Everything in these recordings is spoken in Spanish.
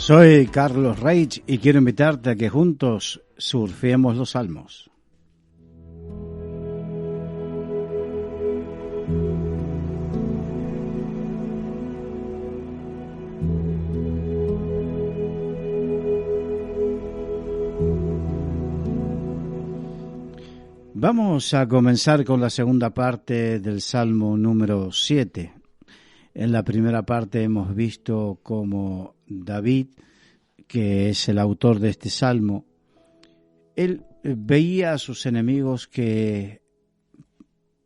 Soy Carlos Reich y quiero invitarte a que juntos surfeemos los salmos. Vamos a comenzar con la segunda parte del Salmo número 7. En la primera parte hemos visto cómo David, que es el autor de este salmo, él veía a sus enemigos que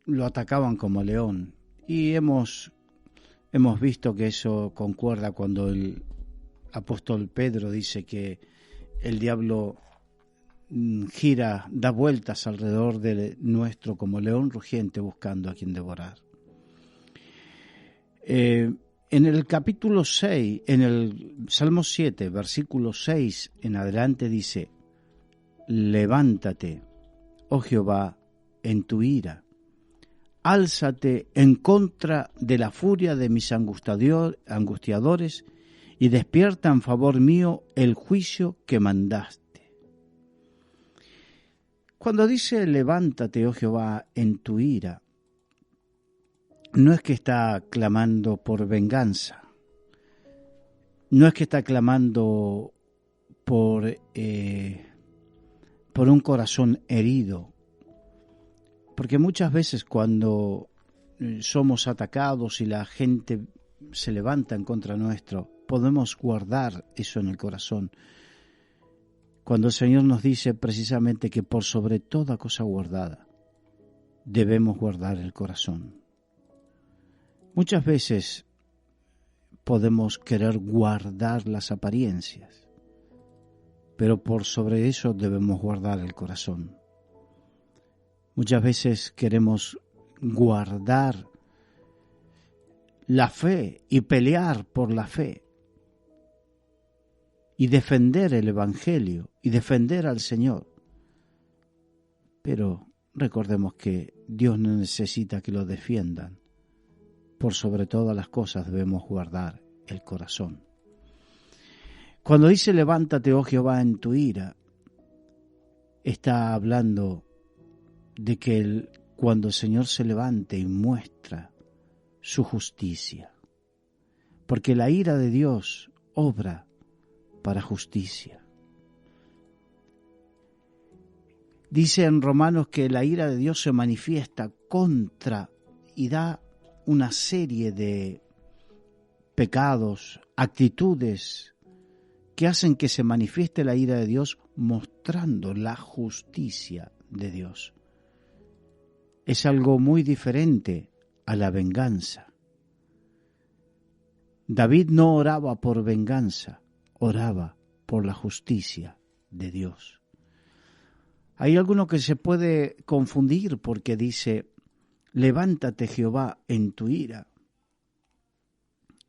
lo atacaban como león. Y hemos visto que eso concuerda cuando el apóstol Pedro dice que el diablo da vueltas alrededor de nuestro como león rugiente buscando a quien devorar. En el capítulo 6, en el Salmo 7, versículo 6 en adelante dice: levántate, oh Jehová, en tu ira, álzate en contra de la furia de mis angustiadores y despierta en favor mío el juicio que mandaste. Cuando dice levántate, oh Jehová, en tu ira, no es que está clamando por venganza, no es que está clamando por un corazón herido, porque muchas veces cuando somos atacados y la gente se levanta en contra nuestro, podemos guardar eso en el corazón. Cuando el Señor nos dice precisamente que por sobre toda cosa guardada debemos guardar el corazón. Muchas veces podemos querer guardar las apariencias, pero por sobre eso debemos guardar el corazón. Muchas veces queremos guardar la fe y pelear por la fe y defender el Evangelio y defender al Señor. Pero recordemos que Dios no necesita que lo defiendan. Por sobre todas las cosas debemos guardar el corazón. Cuando dice levántate, oh Jehová, en tu ira, está hablando de que cuando el Señor se levante y muestra su justicia, porque la ira de Dios obra para justicia. Dice en Romanos que la ira de Dios se manifiesta contra y da una serie de pecados, actitudes que hacen que se manifieste la ira de Dios mostrando la justicia de Dios. Es algo muy diferente a la venganza. David no oraba por venganza, oraba por la justicia de Dios. Hay alguno que se puede confundir porque dice levántate, Jehová, en tu ira,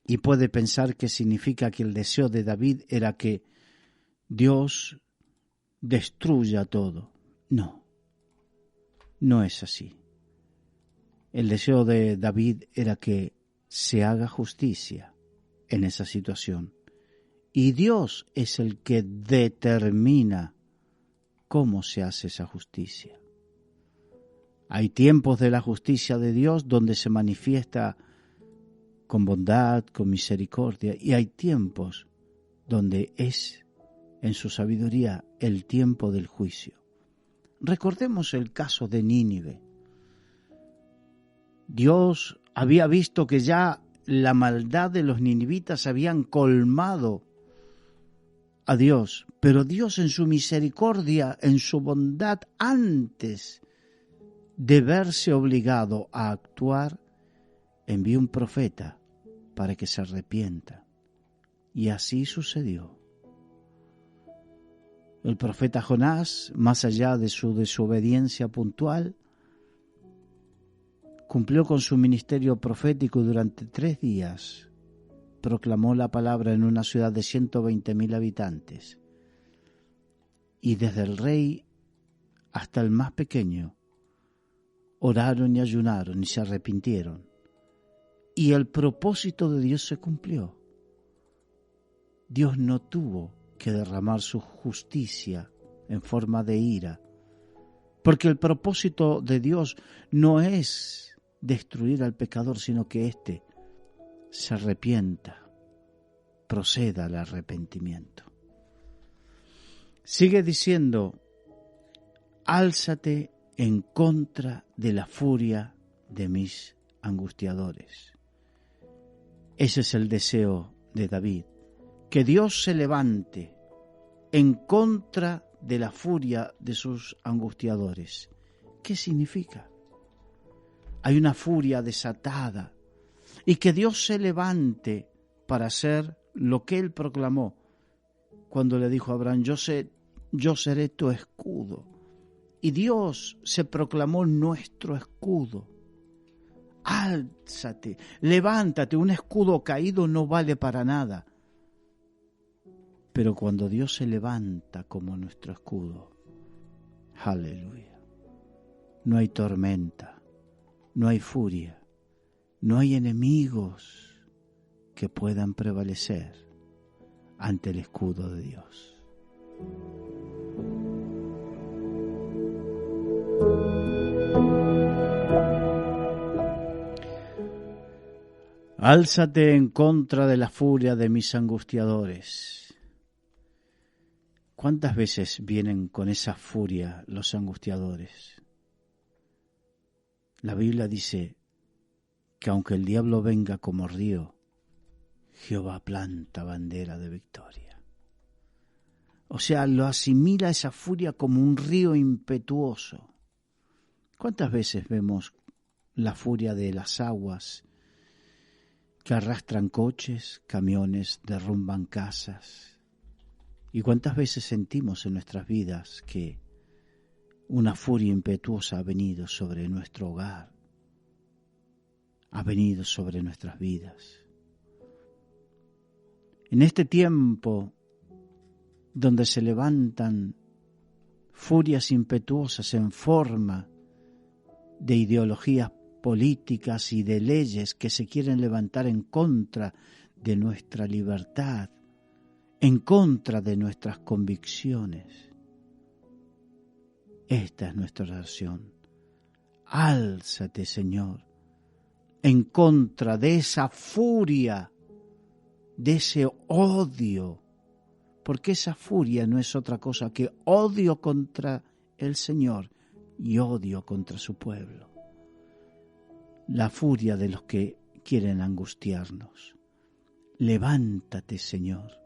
y puede pensar que significa que el deseo de David era que Dios destruya todo. No, no es así. El deseo de David era que se haga justicia en esa situación. Y Dios es el que determina cómo se hace esa justicia. Hay tiempos de la justicia de Dios donde se manifiesta con bondad, con misericordia, y hay tiempos donde es, en su sabiduría, el tiempo del juicio. Recordemos el caso de Nínive. Dios había visto que ya la maldad de los ninivitas habían colmado a Dios, pero Dios en su misericordia, en su bondad, antes de verse obligado a actuar, envió un profeta para que se arrepienta. Y así sucedió. El profeta Jonás, más allá de su desobediencia puntual, cumplió con su ministerio profético y durante 3 días proclamó la palabra en una ciudad de 120.000 habitantes. Y desde el rey hasta el más pequeño oraron y ayunaron y se arrepintieron. Y el propósito de Dios se cumplió. Dios no tuvo que derramar su justicia en forma de ira, porque el propósito de Dios no es destruir al pecador, sino que éste se arrepienta, proceda al arrepentimiento. Sigue diciendo, álzate en contra de la furia de mis angustiadores. Ese es el deseo de David, que Dios se levante en contra de la furia de sus angustiadores. ¿Qué significa? Hay una furia desatada y que Dios se levante para hacer lo que Él proclamó cuando le dijo a Abraham, yo seré tu escudo. Y Dios se proclamó nuestro escudo. Álzate, levántate, un escudo caído no vale para nada. Pero cuando Dios se levanta como nuestro escudo, aleluya, no hay tormenta, no hay furia, no hay enemigos que puedan prevalecer ante el escudo de Dios. Álzate en contra de la furia de mis angustiadores. ¿Cuántas veces vienen con esa furia los angustiadores? La Biblia dice que aunque el diablo venga como río, Jehová planta bandera de victoria. O sea, lo asimila esa furia como un río impetuoso. ¿Cuántas veces vemos la furia de las aguas que arrastran coches, camiones, derrumban casas? ¿Y cuántas veces sentimos en nuestras vidas que una furia impetuosa ha venido sobre nuestro hogar, ha venido sobre nuestras vidas? En este tiempo donde se levantan furias impetuosas en forma de ideologías políticas y de leyes que se quieren levantar en contra de nuestra libertad, en contra de nuestras convicciones. Esta es nuestra oración. Álzate, Señor, en contra de esa furia, de ese odio, porque esa furia no es otra cosa que odio contra el Señor y odio contra su pueblo. La furia de los que quieren angustiarnos. Levántate, Señor,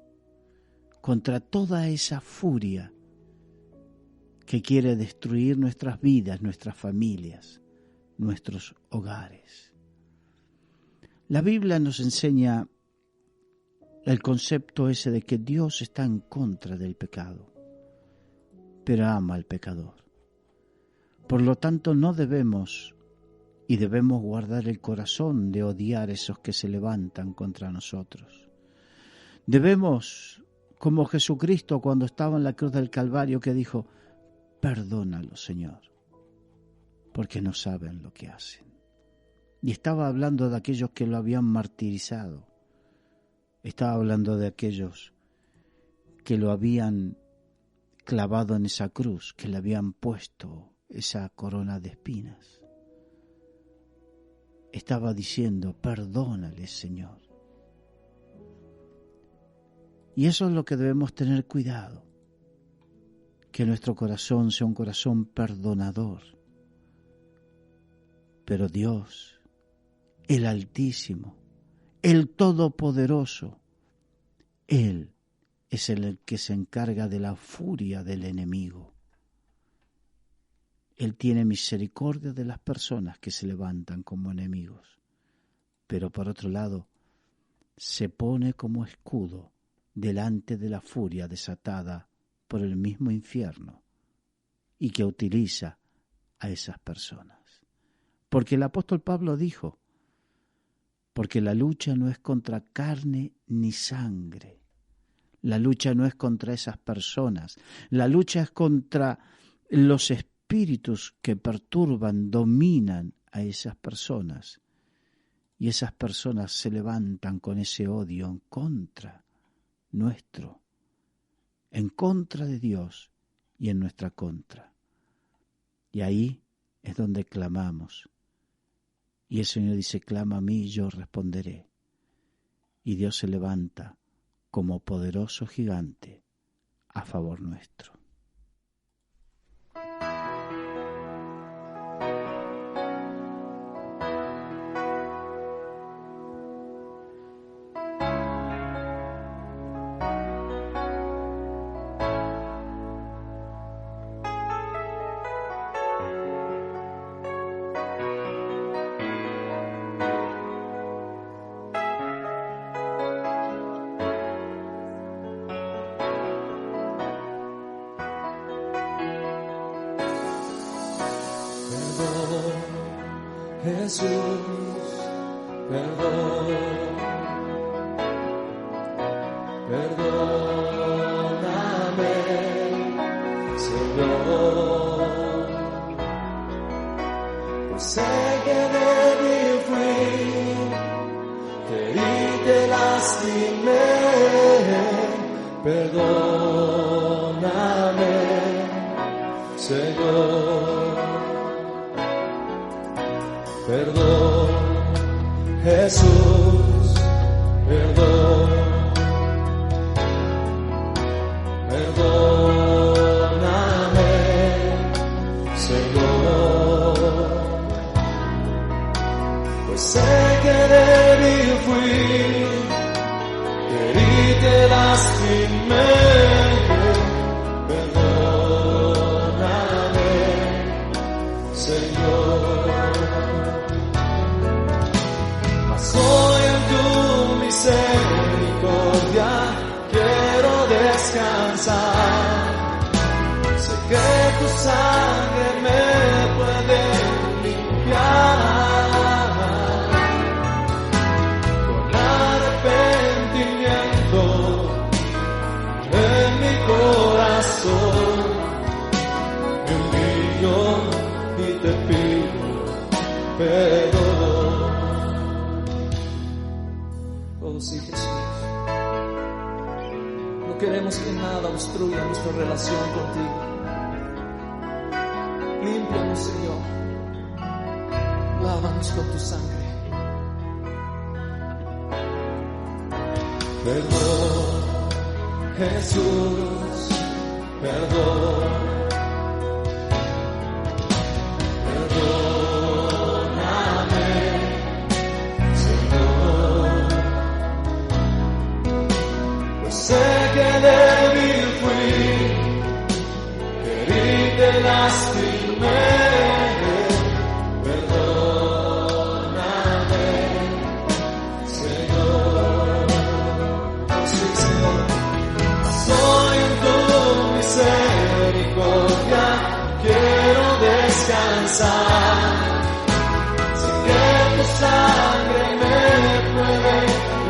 contra toda esa furia que quiere destruir nuestras vidas, nuestras familias, nuestros hogares. La Biblia nos enseña el concepto ese de que Dios está en contra del pecado, pero ama al pecador. Por lo tanto, no debemos y debemos guardar el corazón de odiar a esos que se levantan contra nosotros. Debemos, como Jesucristo cuando estaba en la cruz del Calvario, que dijo, perdónalo, Señor, porque no saben lo que hacen. Y estaba hablando de aquellos que lo habían martirizado. Estaba hablando de aquellos que lo habían clavado en esa cruz, que le habían puesto esa corona de espinas. Estaba diciendo, perdónale, Señor. Y eso es lo que debemos tener cuidado, que nuestro corazón sea un corazón perdonador. Pero Dios, el Altísimo, el Todopoderoso, Él es el que se encarga de la furia del enemigo. Él tiene misericordia de las personas que se levantan como enemigos, pero por otro lado, se pone como escudo delante de la furia desatada por el mismo infierno y que utiliza a esas personas. Porque el apóstol Pablo dijo, porque la lucha no es contra carne ni sangre. La lucha no es contra esas personas. La lucha es contra los espíritus que perturban, dominan a esas personas. Y esas personas se levantan con ese odio en contra nuestro, en contra de Dios y en nuestra contra. Y ahí es donde clamamos. Y el Señor dice, clama a mí y yo responderé. Y Dios se levanta como poderoso gigante a favor nuestro. Jesús, perdón, perdóname, Señor, pues sé que débil fui, que herí te lastimé, perdóname, Señor. Perdón, Jesús, perdón, perdóname, Señor, pues sé que débil fui, que herí te lastimé, perdóname, Señor. Soy en tu misericordia, quiero descansar. Sé que tu sangre me puede limpiar. Con arrepentimiento en mi corazón, me humillo y te pido perdón. Oh sí, Jesús, no queremos que nada obstruya nuestra relación contigo. Límpianos, Señor, lávanos con tu sangre. Perdón, Jesús, perdón. Sé que débil fui, que herí te lastimé, perdóname, Señor. Sí, Señor. Soy en tu misericordia, quiero descansar. Sé que tu sangre me puede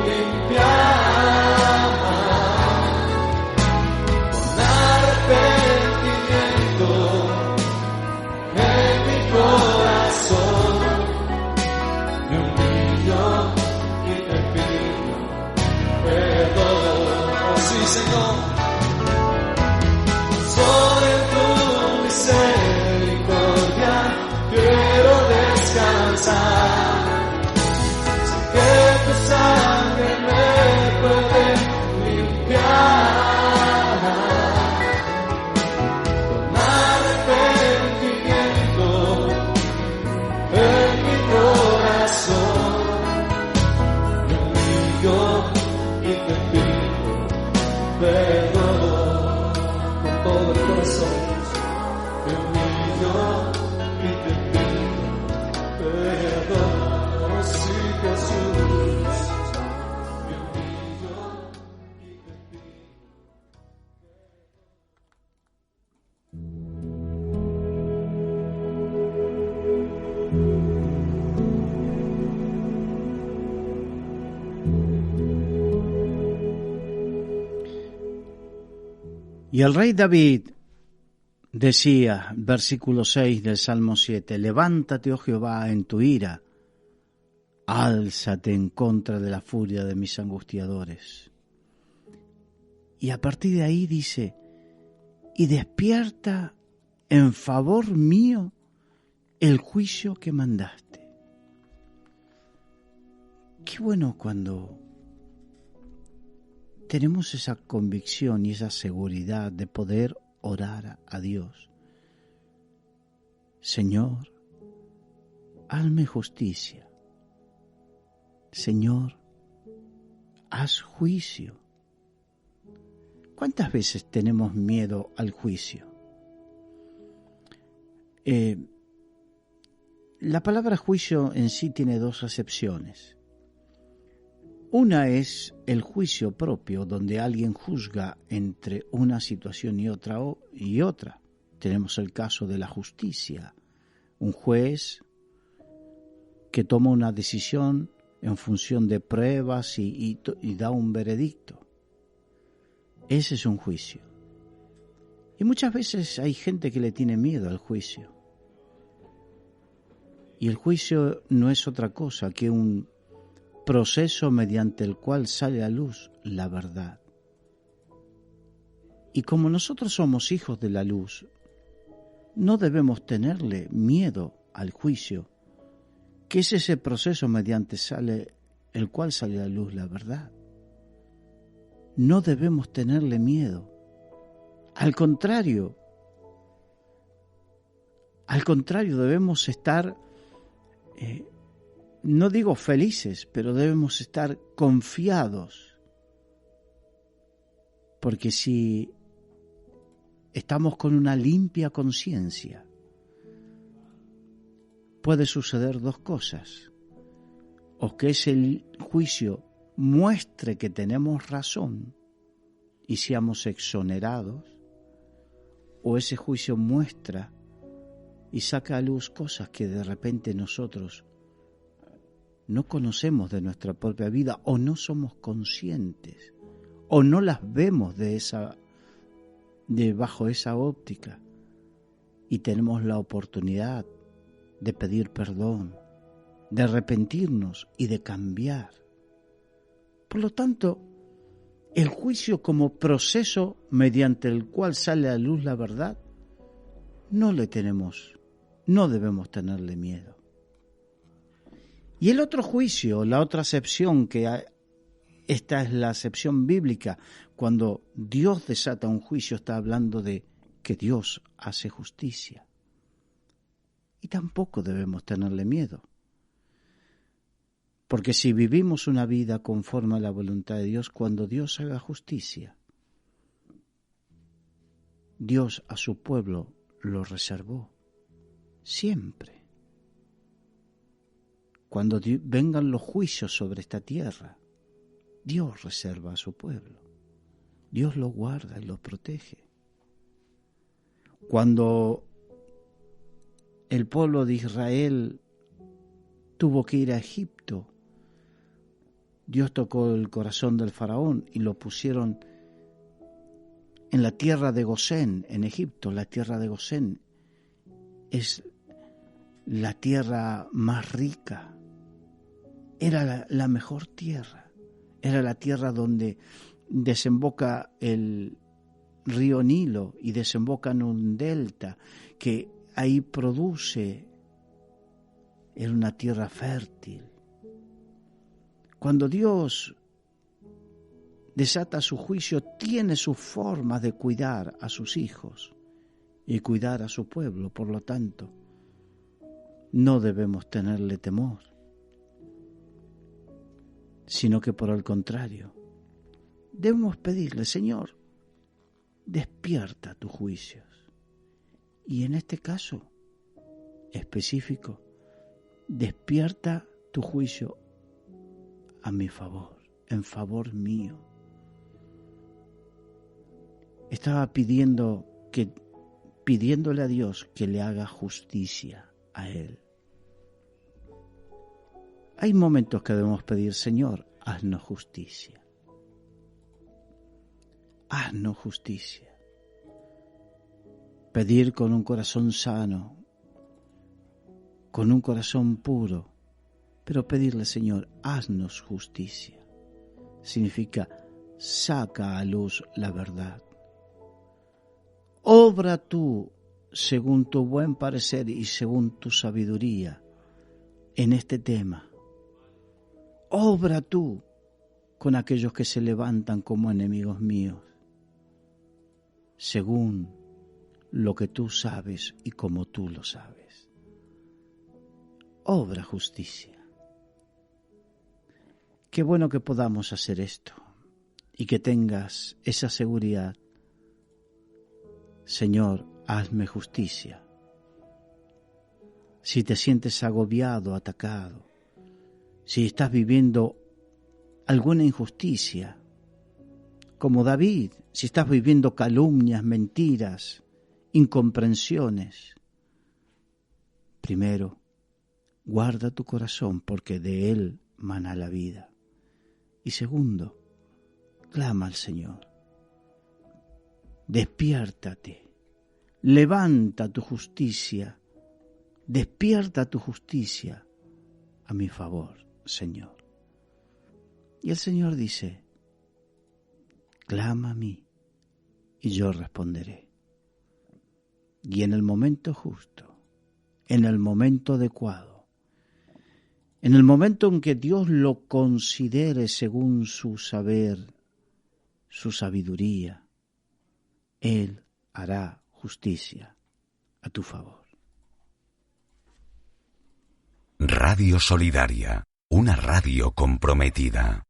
limpiar. Señor, soy en tu misericordia, quiero descansar. Sé que tu sangre me puede limpiar. Con arrepentimiento en mi corazón, me humillo y te pido perdón con todo el corazón, me humillo y te pido perdón. Oh sí, Jesús, me humillo y te pido Y el rey David decía, versículo 6 del Salmo 7, levántate, oh Jehová, en tu ira, álzate en contra de la furia de mis angustiadores. Y a partir de ahí dice, y despierta en favor mío el juicio que mandaste. Qué bueno cuando tenemos esa convicción y esa seguridad de poder orar a Dios. Señor, hazme justicia. Señor, haz juicio. ¿Cuántas veces tenemos miedo al juicio? La palabra juicio en sí tiene dos acepciones. Una es el juicio propio, donde alguien juzga entre una situación y otra. Tenemos el caso de la justicia, un juez que toma una decisión en función de pruebas y da un veredicto. Ese es un juicio. Y muchas veces hay gente que le tiene miedo al juicio. Y el juicio no es otra cosa que un proceso mediante el cual sale a luz la verdad. Y como nosotros somos hijos de la luz, no debemos tenerle miedo al juicio, que es ese proceso mediante el cual sale a luz la verdad. No debemos tenerle miedo. Al contrario, debemos estar, no digo felices, pero debemos estar confiados. Porque si estamos con una limpia conciencia, puede suceder dos cosas. O que ese juicio muestre que tenemos razón y seamos exonerados, o ese juicio muestra y saca a luz cosas que de repente nosotros no conocemos de nuestra propia vida, o no somos conscientes, o no las vemos bajo esa óptica, y tenemos la oportunidad de pedir perdón, de arrepentirnos y de cambiar. Por lo tanto, el juicio como proceso mediante el cual sale a luz la verdad, no debemos tenerle miedo. Y el otro juicio, la otra acepción, esta es la acepción bíblica, cuando Dios desata un juicio, está hablando de que Dios hace justicia. Y tampoco debemos tenerle miedo. Porque si vivimos una vida conforme a la voluntad de Dios, cuando Dios haga justicia, Dios a su pueblo lo reservó siempre. Cuando vengan los juicios sobre esta tierra, Dios reserva a su pueblo. Dios lo guarda y lo protege. Cuando el pueblo de Israel tuvo que ir a Egipto, Dios tocó el corazón del faraón y lo pusieron en la tierra de Gosén, en Egipto. La tierra de Gosén es la tierra más rica. Era la mejor tierra. Era la tierra donde desemboca el río Nilo y desemboca en un delta que ahí produce. Era una tierra fértil. Cuando Dios desata su juicio, tiene su forma de cuidar a sus hijos y cuidar a su pueblo. Por lo tanto, no debemos tenerle temor, sino que por el contrario, debemos pedirle: Señor, despierta tus juicios. Y en este caso específico, despierta tu juicio a mi favor, en favor mío. Estaba pidiéndole a Dios que le haga justicia a él. Hay momentos que debemos pedir: Señor, haznos justicia. Haznos justicia. Pedir con un corazón sano, con un corazón puro, pero pedirle: Señor, haznos justicia. Significa: saca a luz la verdad. Obra tú según tu buen parecer y según tu sabiduría en este tema. Obra tú con aquellos que se levantan como enemigos míos, según lo que tú sabes y como tú lo sabes. Obra justicia. Qué bueno que podamos hacer esto y que tengas esa seguridad. Señor, hazme justicia. Si te sientes agobiado, atacado, si estás viviendo alguna injusticia, como David, si estás viviendo calumnias, mentiras, incomprensiones, primero, guarda tu corazón porque de él mana la vida. Y segundo, clama al Señor. Despiértate, levanta tu justicia, despierta tu justicia a mi favor, Señor. Y el Señor dice, clama a mí y yo responderé. Y en el momento justo, en el momento adecuado, en el momento en que Dios lo considere según su saber, su sabiduría, Él hará justicia a tu favor. Radio Solidaria, una radio comprometida.